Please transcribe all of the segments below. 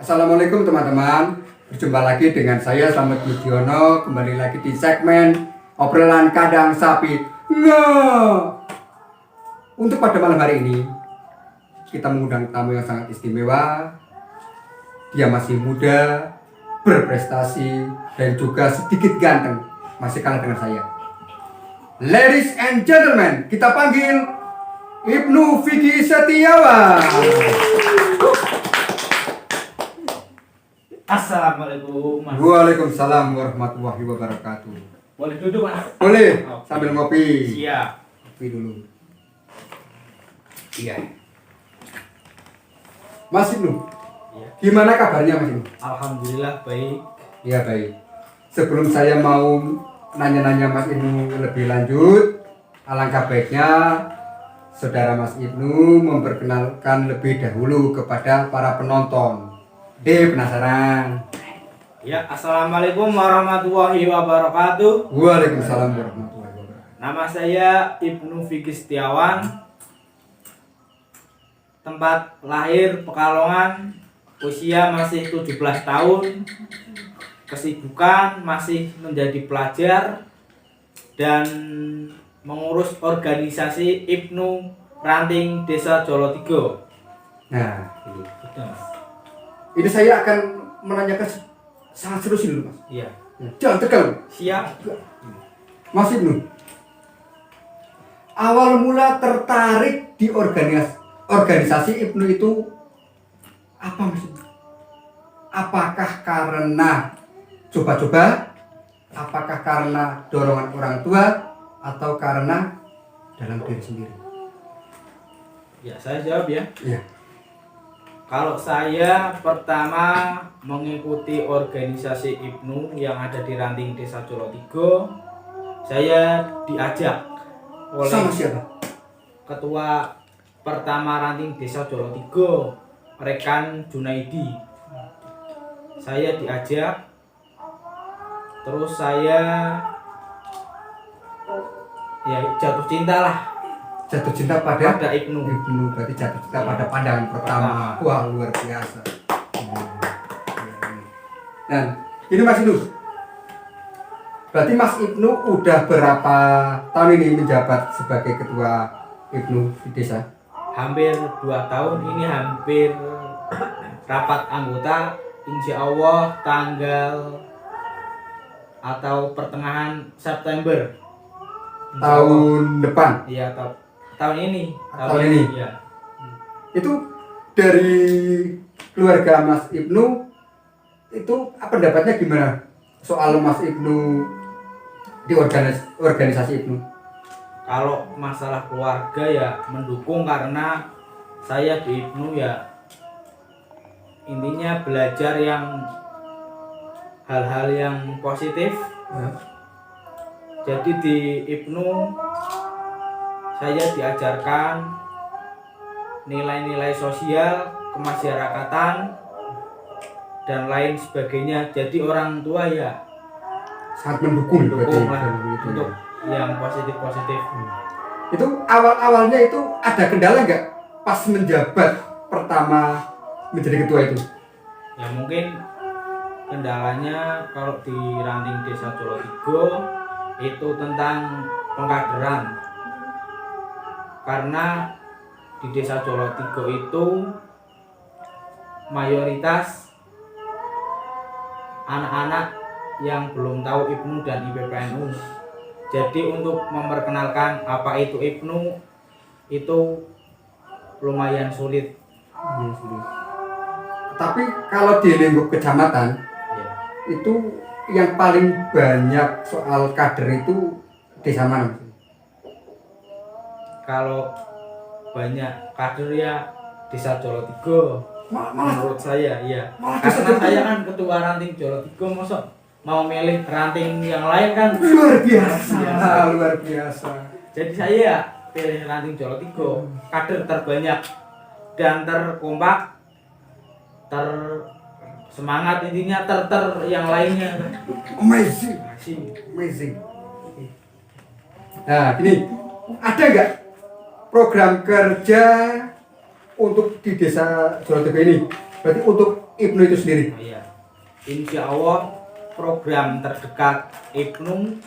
Assalamualaikum teman-teman. Berjumpa lagi dengan saya Slamet Mujiono. Kembali lagi di segmen obrolan kandang sapi. Untuk pada malam hari ini kita mengundang tamu yang sangat istimewa. Dia masih muda, berprestasi, dan juga sedikit ganteng. Masih kalah dengan saya. Ladies and gentlemen, kita panggil Ibnu Vicky Setiawan. Assalamualaikum Mas. Waalaikumsalam warahmatullahi wabarakatuh. Boleh duduk Mas? Boleh, Oke. sambil ngopi. Siap. Ngopi dulu. Iya. Mas Ibnu, Ya. gimana kabarnya Mas Ibnu? Alhamdulillah baik. Iya baik. Sebelum saya mau nanya-nanya Mas Ibnu lebih lanjut, alangkah baiknya Saudara Mas Ibnu memperkenalkan lebih dahulu kepada para penonton. Penasaran? Ya, Assalamualaikum warahmatullahi wabarakatuh. Waalaikumsalam warahmatullahi wabarakatuh. Nama saya Ibnu Vicky Setiawan. Tempat lahir Pekalongan. Usia masih 17 tahun. Kesibukan masih menjadi pelajar dan mengurus organisasi Ibnu Ranting Desa Jolotigo. Nah, ini. Gitu, Mas. Ini saya akan menanyakan sangat serius dulu Mas. Iya. Jangan tegang. Siap. Mas Ibnu, awal mula tertarik di organisasi Ibnu itu apa Mas Ibnu? Apakah karena coba-coba? Apakah karena dorongan orang tua? Atau karena dalam diri sendiri? Ya, saya jawab ya. Iya. Kalau saya pertama mengikuti organisasi Ibnu yang ada di Ranting Desa Jolotigo, saya diajak oleh Sama siapa? ketua pertama Ranting Desa Jolotigo, Rekan Junaidi. Saya diajak, terus saya ya jatuh cinta lah Jatuh cinta pada pada Ibnu. Ibnu, berarti jatuh cinta pada pandangan pertama. Wah, luar biasa. Dan ini Mas Ibnu, berarti Mas Ibnu udah berapa tahun ini menjabat sebagai ketua Ibnu di desa? Hampir 2 tahun ini, hampir rapat anggota, insya Allah tanggal atau pertengahan September Insya Allah. Tahun depan. Iya, tahun ini Tahun ini. ya. Itu dari keluarga Mas Ibnu itu pendapatnya gimana soal Mas Ibnu di organisasi Ibnu? Kalau masalah keluarga ya mendukung, karena saya di Ibnu ya intinya belajar yang hal-hal yang positif. Jadi di Ibnu saya diajarkan nilai-nilai sosial, kemasyarakatan, dan lain sebagainya. Jadi orang tua ya Sangat mendukung berarti. mendukung lah untuk yang positif-positif. Itu awal-awalnya itu ada kendala nggak pas menjabat pertama menjadi ketua itu? Ya mungkin kendalanya kalau di Ranting Desa Jolotigo itu tentang pengkaderan, karena di Desa Jolotigo itu mayoritas anak-anak yang belum tahu Ibnu dan IPPNU. Jadi untuk memperkenalkan apa itu Ibnu itu lumayan sulit. Tapi kalau di lingkup kecamatan Ya. itu yang paling banyak soal kader itu desa mana? Kalau banyak kader ya Desa Jolotigo. Malah Menurut saya iya. Malah Desa Karena saya Jolotigo. kan ketua Ranting Jolotigo, masa mau milih ranting yang lain kan luar biasa, Biasa. luar biasa. Jadi saya ya pilih Ranting Jolotigo, kader terbanyak dan terkompak, tersemangat, intinya yang lainnya. Amazing, Masih. amazing. Nah, ini ada nggak program kerja untuk di desa Jolotigo ini Berarti untuk Ibnu itu sendiri. Oh iya. Insya Allah program terdekat Ibnu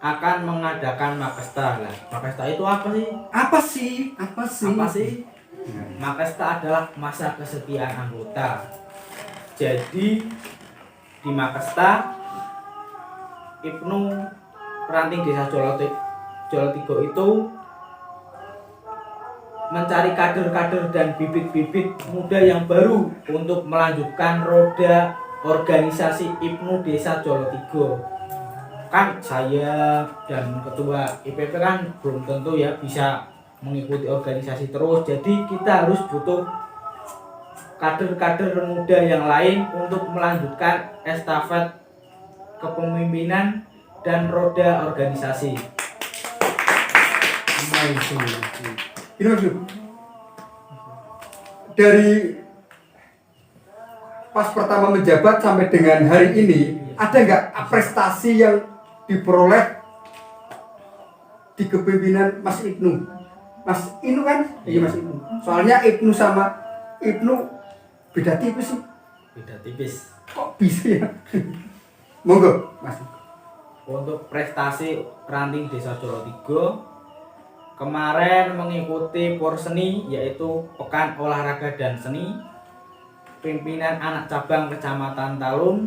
akan mengadakan Makesta. Lah, Makesta itu apa sih? Apa sih? Apa sih? Apa sih? Makesta adalah masa kesetiaan anggota. Jadi di Makesta Ibnu Ranting Desa Jolotigo itu mencari kader-kader dan bibit-bibit muda yang baru untuk melanjutkan roda organisasi Ibnu Desa Jolotigo. Kan saya dan ketua IPP kan belum tentu ya bisa mengikuti organisasi terus, jadi kita harus butuh kader-kader muda yang lain untuk melanjutkan estafet kepemimpinan dan roda organisasi. Ini maksud dari pas pertama menjabat sampai dengan hari ini, ada nggak prestasi yang diperoleh di kepemimpinan Mas Ibnu? Mas Ibnu kan? Iya Mas Ibnu. Soalnya Ibnu sama Ibnu beda tipis sih. Beda tipis. Kok bisa ya? Monggo Mas. Untuk prestasi Ranting Desa Jolotigo kemarin mengikuti Porseni, yaitu Pekan Olahraga dan Seni. Pimpinan anak cabang Kecamatan Talun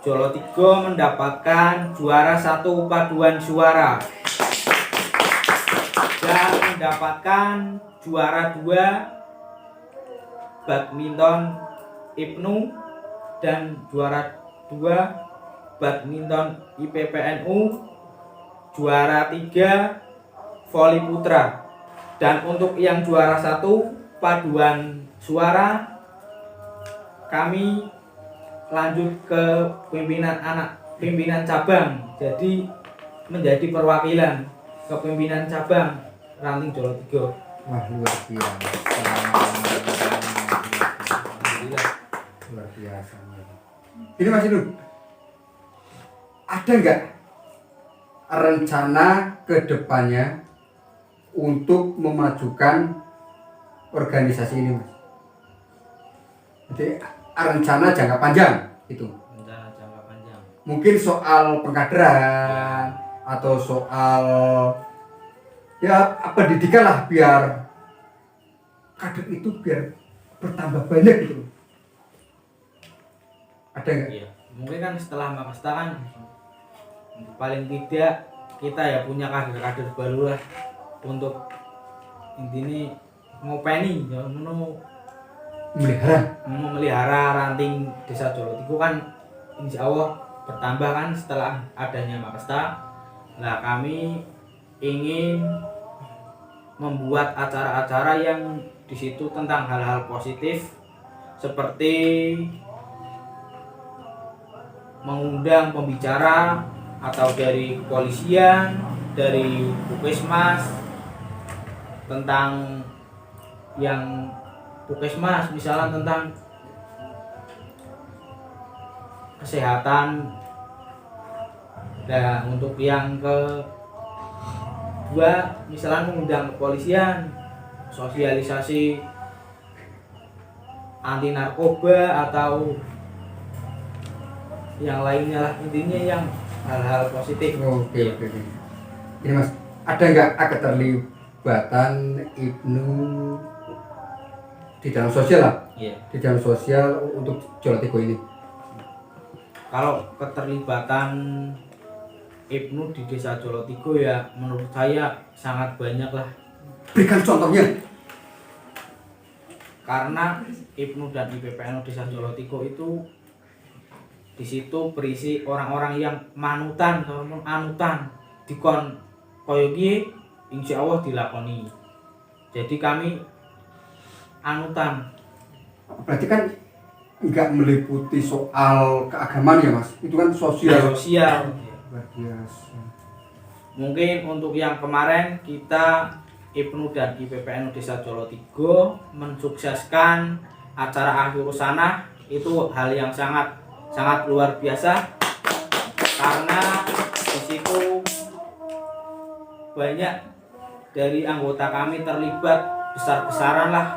Jolotigo mendapatkan juara 1 paduan suara dan mendapatkan juara 2 badminton Ibnu dan juara 2 badminton IPPNU, juara 3 voli putra. Dan untuk yang juara 1 paduan suara, kami lanjut ke pimpinan cabang, jadi menjadi perwakilan kepemimpinan cabang Ranting Jolotigo. Wah luar biasa. Luar biasa. Ini Mas Ibnu, ada nggak rencana ke depannya untuk memajukan organisasi ini Mas? Jadi rencana jangka panjang itu. Rencana jangka panjang. Mungkin soal pengkaderan atau soal ya pendidikan lah, biar kader itu biar bertambah banyak gitu. Ada nggak? Iya. Mungkin kan setelah Makesta kan paling tidak kita ya punya kader-kader baru lah untuk intinya ngopeni ya memelihara Ranting Desa Jolotigo kan insya Allah bertambah kan setelah adanya Makesta. Nah kami ingin membuat acara-acara yang di situ tentang hal-hal positif seperti mengundang pembicara atau dari kepolisian, dari Puskesmas tentang yang Puskesmas misalnya tentang kesehatan. Nah untuk yang kedua misalnya mengundang kepolisian, sosialisasi anti narkoba atau yang lainnya lah, intinya yang hal-hal positif. Oke. Ini Mas, ada nggak keterlibatan Ibnu di dalam sosial lah? Iya. Di dalam sosial untuk Jolotigo ini? Kalau keterlibatan Ibnu di Desa Jolotigo ya menurut saya sangat banyak lah. Berikan contohnya. Karena Ibnu dan IPPNU Desa Jolotigo itu di situ berisi orang-orang yang manutan atau anutan dikon koyo piye insya Allah dilakoni. Jadi kami anutan. Berarti kan nggak meliputi soal keagamaan ya Mas, itu kan sosial. Luar biasa. Mungkin untuk yang kemarin kita Ibnu dan IPPNU Desa Jolotigo mensukseskan acara akhir sana, itu hal yang sangat luar biasa karena di situ banyak dari anggota kami terlibat besar-besaran lah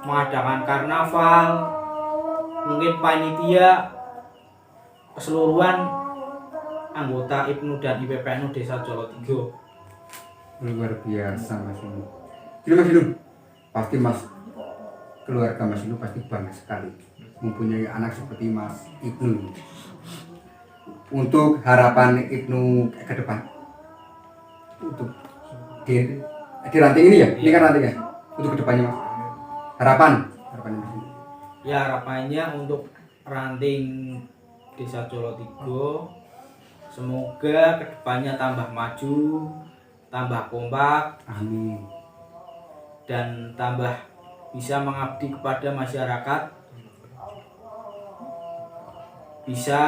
mengadakan karnaval, mungkin panitia keseluruhan anggota IPNU dan IPPNU Desa Jolo 3. Luar biasa Mas Inu. Jadi Mas Inu, pasti Mas, keluarga Mas Inu pasti bangga sekali mempunyai anak seperti Mas Ibnu. Untuk harapan Ibnu ke depan, untuk di ranting ini ya, ini kan ranting ya, untuk kedepannya Mas, harapannya Mas Inu. Ya, harapannya untuk ranting Desa Jolo 3 semoga kedepannya tambah maju, tambah kompak, Amin. dan tambah bisa mengabdi kepada masyarakat, bisa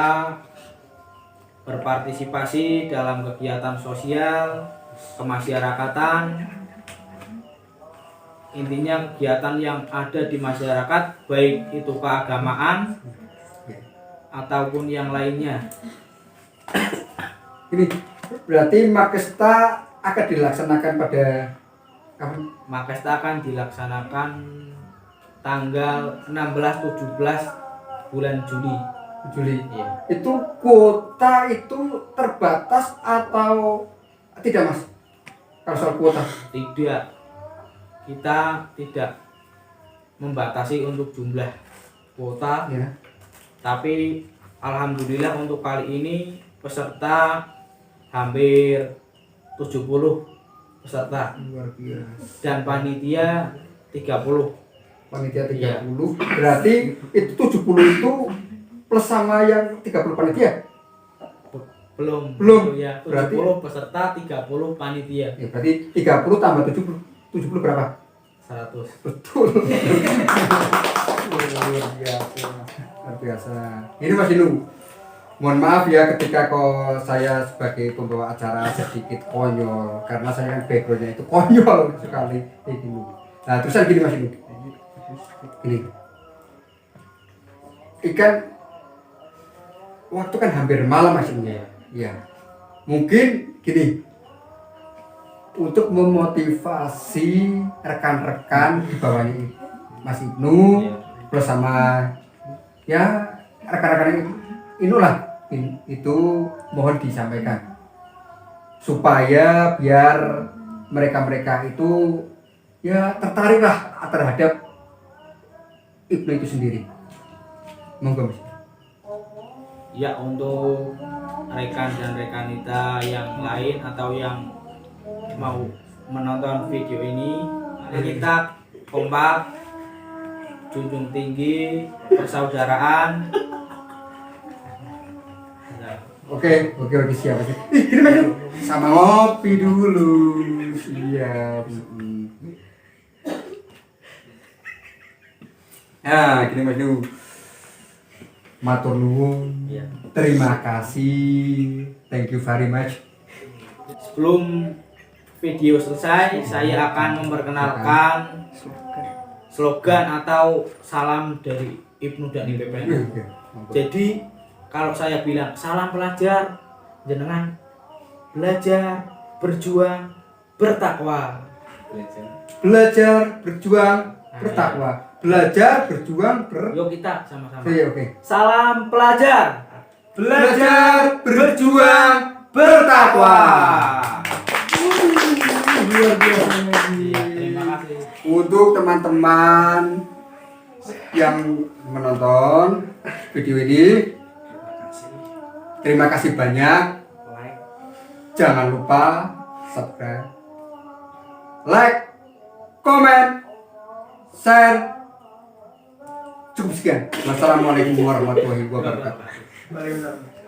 berpartisipasi dalam kegiatan sosial kemasyarakatan, intinya kegiatan yang ada di masyarakat baik itu keagamaan ataupun yang lainnya. Ini berarti Makesta akan dilaksanakan pada kapan? Makesta akan dilaksanakan tanggal 16-17 bulan Juli. Juli. Ya. Itu kuota itu terbatas atau tidak Mas? Kalau soal kuota? Tidak, kita tidak membatasi untuk jumlah kuota, Ya. tapi alhamdulillah untuk kali ini peserta hampir 70 peserta Luar biasa. dan panitia 30. Panitia 30. Iya. Berarti itu 70 itu plus sama yang 30 panitia? Belum ya, Berarti 70 peserta, 30 panitia. ya, berarti 30 tambah 70. 70 berapa? 100. Betul. Luar biasa. Luar biasa. Ini Mas Inu. Mohon maaf ya ketika saya sebagai pembawa acara sedikit konyol karena saya kan backgroundnya itu konyol sekali ini. Nah terusan gini Mas Inu. Ini ikan waktu kan hampir malam Mas Inu ya. Ya. Mungkin gini untuk memotivasi rekan-rekan di bawahnya Mas Ibnu plus sama ya rekan-rekan inilah itu mohon disampaikan supaya biar mereka-mereka itu ya tertariklah terhadap Ibnu itu sendiri. Monggo Mas. Ya, untuk rekan dan rekanita yang lain atau yang mau menonton video ini, mari kita kompak, junjung tinggi persaudaraan. Oke, siap. Ih, gini Mas, sama ngopi dulu. Siap. Nah, gini Mas Du. Matur nuwun. Ya. Terima kasih. Thank you very much. Sebelum video selesai, saya akan memperkenalkan slogan atau salam dari IPNU dan IPPNU. Jadi kalau saya bilang salam pelajar, jenengan belajar, berjuang, bertakwa. Belajar, berjuang, bertakwa. Belajar, berjuang, Yuk kita sama-sama. Oke. Salam pelajar. Belajar, berjuang, bertakwa. Luar biasa. Terima kasih. Untuk teman-teman yang menonton video ini, terima kasih banyak. Jangan lupa subscribe, like, komen, share. Cukup sekian. Wassalamualaikum warahmatullahi wabarakatuh.